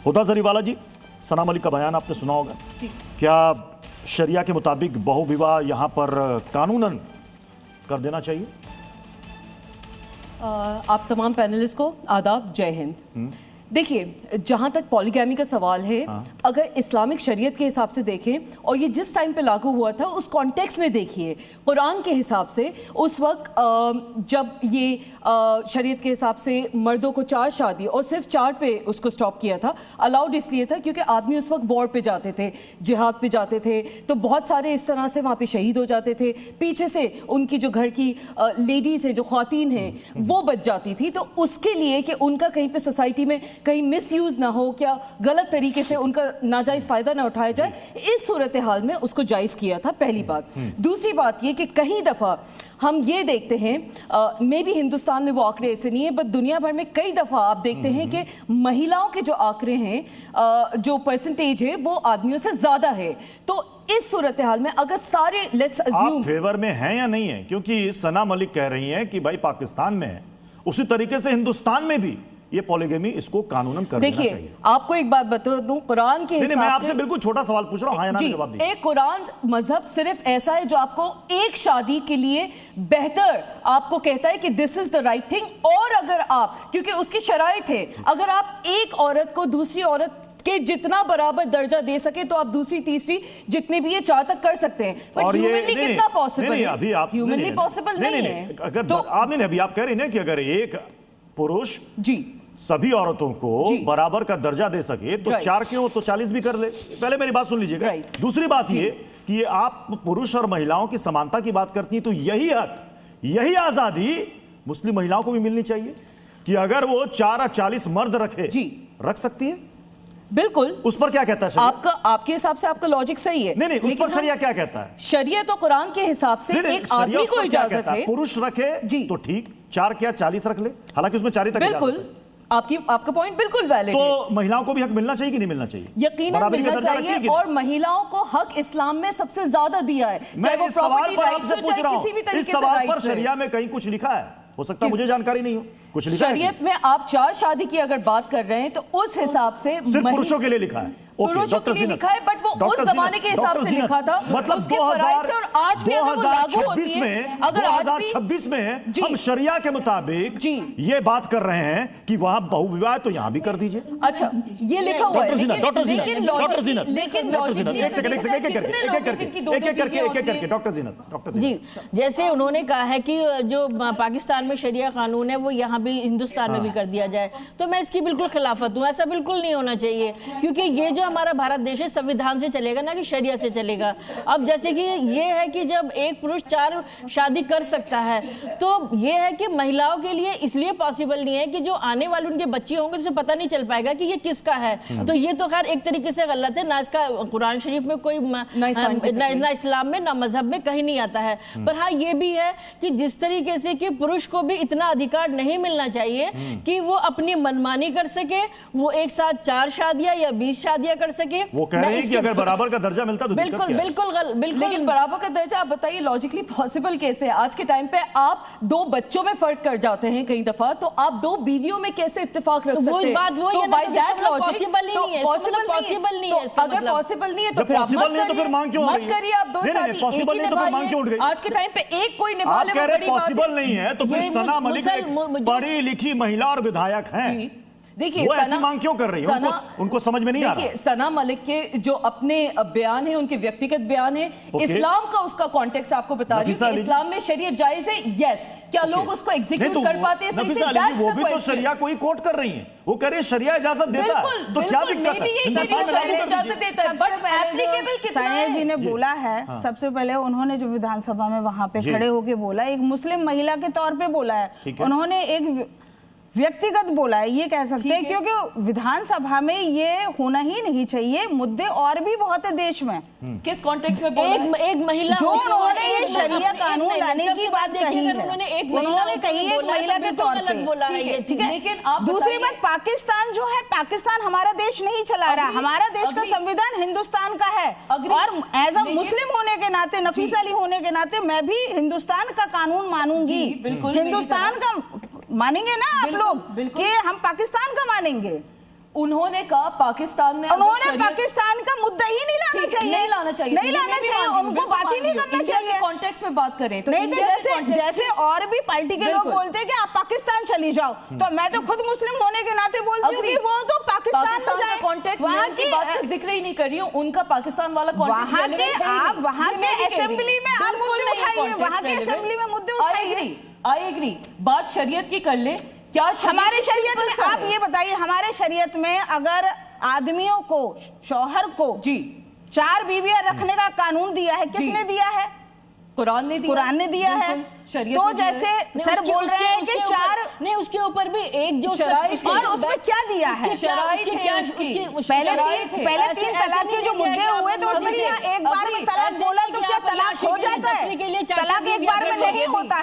हुदा जरीवाला जी, सना मलिक का बयान आपने सुना होगा। क्या शरिया के मुताबिक बहुविवाह यहाँ पर कानूनन कर देना चाहिए? आप तमाम पैनलिस्ट को आदाब, जय हिंद। देखिए, जहाँ तक पॉलीगैमी का सवाल है, अगर इस्लामिक शरीयत के हिसाब से देखें और ये जिस टाइम पे लागू हुआ था उस कॉन्टेक्स्ट में देखिए, कुरान के हिसाब से उस वक्त जब ये शरीयत के हिसाब से मर्दों को 4 शादी और सिर्फ 4 पे उसको स्टॉप किया था, अलाउड इसलिए था क्योंकि आदमी उस वक्त वॉर पे जाते थे, जिहाद पे जाते थे, तो बहुत सारे इस तरह से वहाँ पे शहीद हो जाते थे। पीछे से उनकी जो घर की लेडीज़ है, जो ख्वातीन हैं, वो बच जाती थी। तो उसके लिए कि उनका कहीं पे सोसाइटी में कहीं मिसयूज ना हो, क्या गलत तरीके से उनका नाजायज फायदा ना उठाया जाए, इस सूरत हाल में उसको जायज किया था, पहली बात। दूसरी बात ये कि कई दफा हम ये देखते हैं, मे भी हिंदुस्तान में वो आंकड़े ऐसे नहीं है, बट दुनिया भर में कई दफा आप देखते हैं कि महिलाओं के जो आंकड़े हैं, जो परसेंटेज है, वो आदमियों से ज्यादा है। तो इस सूरत हाल में अगर सारे लेट्स अज्यूम, आप फेवर में हैं या नहीं है? क्योंकि सना मलिक कह रही हैं कि भाई पाकिस्तान में है, उसी तरीके से हिंदुस्तान में भी ये पॉलीगेमी इसको कानूनन कर देना चाहिए। देखिए, आपको एक बात बता दूं, कुरान के हिसाब से, मैं आपसे बिल्कुल छोटा सवाल पूछ रहा हूं, हाँ या ना में जवाब दीजिए। एक कुरान मजहब सिर्फ ऐसा है जो आपको एक शादी के लिए बेहतर आपको कहता है कि this is the right thing. और अगर आप, क्योंकि उसकी शराइत है, अगर आप एक औरत को दूसरी औरत के जितना बराबर दर्जा दे सके तो आप दूसरी तीसरी जितने भी ये 4 तक कर सकते हैं। बट ह्यूमनली कितना पॉसिबल है? अभी आप ह्यूमनली पॉसिबल नहीं है। अगर तो आपने अभी आप कह रही हैं कि अगर एक पुरुष जी सभी औरतों को बराबर का दर्जा दे सके तो 4 क्यों, तो 40 भी कर ले। पहले मेरी बात सुन लीजिएगा। दूसरी बात ये कि ये आप पुरुष और महिलाओं की समानता की बात करती हैं, तो यही हक, यही आजादी मुस्लिम महिलाओं को भी मिलनी चाहिए कि अगर वो 4 या 40 मर्द रखे, रख सकती है। बिल्कुल। उस पर क्या कहता है आपका, आपके हिसाब से आपका लॉजिक सही है। नहीं, उस पर शरिया क्या कहता है? शरिया तो कुरान के हिसाब से एक आदमी को इजाजत है, पुरुष रखे तो ठीक, 4 क्या 40 रख ले, हालांकि उसमें 4 ही तक। बिल्कुल, आपका पॉइंट बिल्कुल वैलिड है। तो महिलाओं को भी हक मिलना चाहिए कि नहीं मिलना चाहिए? यकीनन मिलना चाहिए, और महिलाओं को हक इस्लाम में सबसे ज्यादा दिया है, चाहे वो प्रॉपर्टी राइट्स हो, चाहे किसी भी तरीके से। इस सवाल पर शरिया में कहीं कुछ लिखा है? हो सकता है मुझे जानकारी नहीं हो, कुछ लिखा है? शरीयत में आप 4 शादी की अगर बात कर रहे हैं तो उस हिसाब से सिर्फ पुरुषों के लिए लिखा है, पुरुषों के लिए लिखा है, बट वो उस जमाने के हिसाब से लिखा था। मतलब 2026 में, 2026 में हम शरिया के मुताबिक ये बात कर रहे हैं कि वहां बहुविवाह तो यहां भी कर दीजिए। अच्छा, ये लिखा हुआ है, लेकिन डॉक्टर जीनत, जैसे उन्होंने कहा है कि जो पाकिस्तान में शरिया कानून है वो यहाँ भी हिंदुस्तान में भी कर दिया जाए, तो मैं इसकी बिल्कुल खिलाफत हूँ। ऐसा बिल्कुल नहीं होना चाहिए, क्योंकि ये जो हमारा भारत देश है संविधान से चलेगा, ना कि शरिया से चलेगा। अब जैसे कि ये है कि जब एक पुरुष 4 शादी कर सकता है, तो ये है कि महिलाओं के लिए इसलिए पॉसिबल नहीं है कि जो आने वाले उनके बच्चे होंगे तो पता नहीं चल पाएगा कि ये किसका है। तो ये तो खैर एक तरीके से गलत है, ना इसका कुरान शरीफ में कोई, ना इस्लाम में, ना मजहब में कहीं नहीं आता है। पर हाँ, ये भी है कि जिस तरीके से कि पुरुष को भी इतना अधिकार नहीं मिलना चाहिए कि वो अपनी मनमानी कर सके, वो एक साथ 4 शादियां या 20 शादियां कर सके। वो कह रहे हैं कि अगर बराबर का दर्जा मिलता तो बिल्कुल बिल्कुल बिल्कुल, लेकिन बराबर का दर्जा आप बताइए लॉजिकली पॉसिबल कैसे है? आज के टाइम पे आप 2 बच्चों में फर्क कर जाते हैं कई दफा, तो आप 2 बीवियों में कैसे इत्तेफाक रख सकते हैं? तो बाय दैट लॉजिक पॉसिबल नहीं है। अगर पॉसिबल नहीं है तो फिर आप मत करिए, आप 2 शादी। आज के टाइम पे एक कोई निभा ले, पॉसिबल नहीं है तो फिर सना मलिक पढ़ी लिखी महिला और विधायक हैं। देखिए, वो ऐसी मांग क्यों कर रही है? उनको समझ में नहीं आ रहा। देखिए, सना मलिक के जो अपने बयान है, उनके व्यक्तिगत बयान है, इस्लाम का उसका कॉन्टेक्स्ट आपको बता रही हूं कि इस्लाम में शरीयत जायज है, यस। क्या लोग उसको एग्जीक्यूट कर पाते हैं? वो भी तो शरिया को ही कोट कर रही हैं, वो कह रही है शरिया इजाजत देता है, तो क्या दिक्कत है? इजाजत देता है, बट एप्लीकेबल कितना है? साया जी ने बोला है, सबसे पहले उन्होंने जो विधानसभा में वहां पे खड़े होके बोला, एक मुस्लिम महिला के तौर पे बोला है, उन्होंने एक व्यक्तिगत बोला है, ये कह सकते हैं, क्योंकि विधानसभा में ये होना ही नहीं चाहिए। मुद्दे और भी बहुत है देश में। किस कॉन्टेक्स्ट में बोला? एक महिला जो उन्होंने ये शरिया कानून लाने की बात कही है, उन्होंने कही एक महिला के तौर पे बोला है ये, ठीक है। लेकिन आप दूसरी बात, पाकिस्तान जो है, पाकिस्तान हमारा देश नहीं चला रहा, हमारा देश का संविधान हिंदुस्तान का है, और एज अ मुस्लिम होने के नाते, नफीस अली होने के नाते, मैं भी हिंदुस्तान का कानून मानूंगी। हिंदुस्तान का मानेंगे ना आप लोग कि हम पाकिस्तान का मानेंगे? उन्होंने कहा पाकिस्तान में उन्होंने पाकिस्तान का मुद्दा ही नहीं लाना चाहिए, नहीं लाना चाहिए, नहीं लाना चाहिए, उनको बात ही नहीं करना चाहिए। कॉन्टेक्स्ट में बात करें तो नहीं, जैसे जैसे और भी पार्टी के लोग बोलते हैं कि आप पाकिस्तान चली जाओ, तो मैं तो खुद मुस्लिम होने के नाते बोलती हूँ कि वो तो पाकिस्तान में जाए। कॉन्टेक्स्ट वहां की बात का जिक्र ही नहीं कर रही हूँ, उनका पाकिस्तान वाला कॉन्टेक्स्ट आप वहां के असेंबली में आप मुद्दे उठाइए, वहां के असेंबली में मुद्दे उठाइए। आई एग्री, बात शरीयत की कर ले। क्या हमारे शरीयत में, आप ये बताइए, हमारे शरीयत में अगर आदमियों को, शौहर को जी 4 बीवियां रखने का कानून दिया है, किसने दिया है? कुरान ने दिया, कुरान ने दिया है। तो जैसे सर बोल रहे हैं कि 4 नहीं, उसके ऊपर भी एक जो और उसमें क्या दिया है? पहले 3 तलाक के जो मुद्दे हुए तो उसमें एक बार में तलाक बोला तो क्या तलाक हो जाता है? तलाक एक बार में नहीं होता है,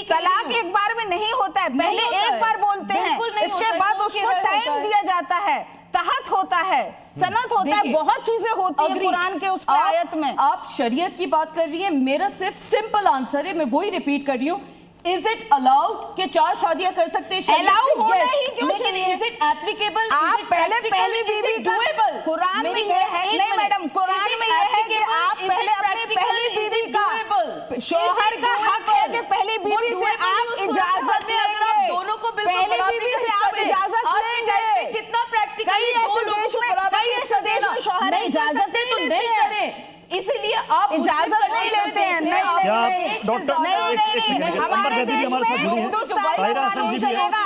तलाक एक बार में नहीं होता है, पहले एक बार बोलते हैं, इसके बाद उसको टाइम दिया जाता है, तहत होता है, सनत होता है, बहुत चीजें होती है कुरान के उस आयत में। आप शरीयत की बात कर रही है, मेरा सिर्फ सिंपल आंसर है, मैं वही रिपीट कर रही हूँ, इज इट अलाउड कि 4 शादियां कर सकते हैं? अलाउ होना ही क्यों चाहिए? Is it applicable? आप पहली बीवी का कुरान में ये है, नहीं मैडम, कुरान में ये है कि आप पहले अपनी पहली बीवी का, शौहर का हक है कि पहली बीवी से आप इजाजत लेंगे, दोनों को पहली बीवी से आप इजाजत लेंगे। कितना प्रैक्टिकल कई ऐसे देश में शौहर इजाजत नहीं लेते हैं, इसीलिए आप इजाजत नहीं लेते हैं। क्या डॉक्टर हमारे देश में हिंदुस्तान में कानून चलेगा,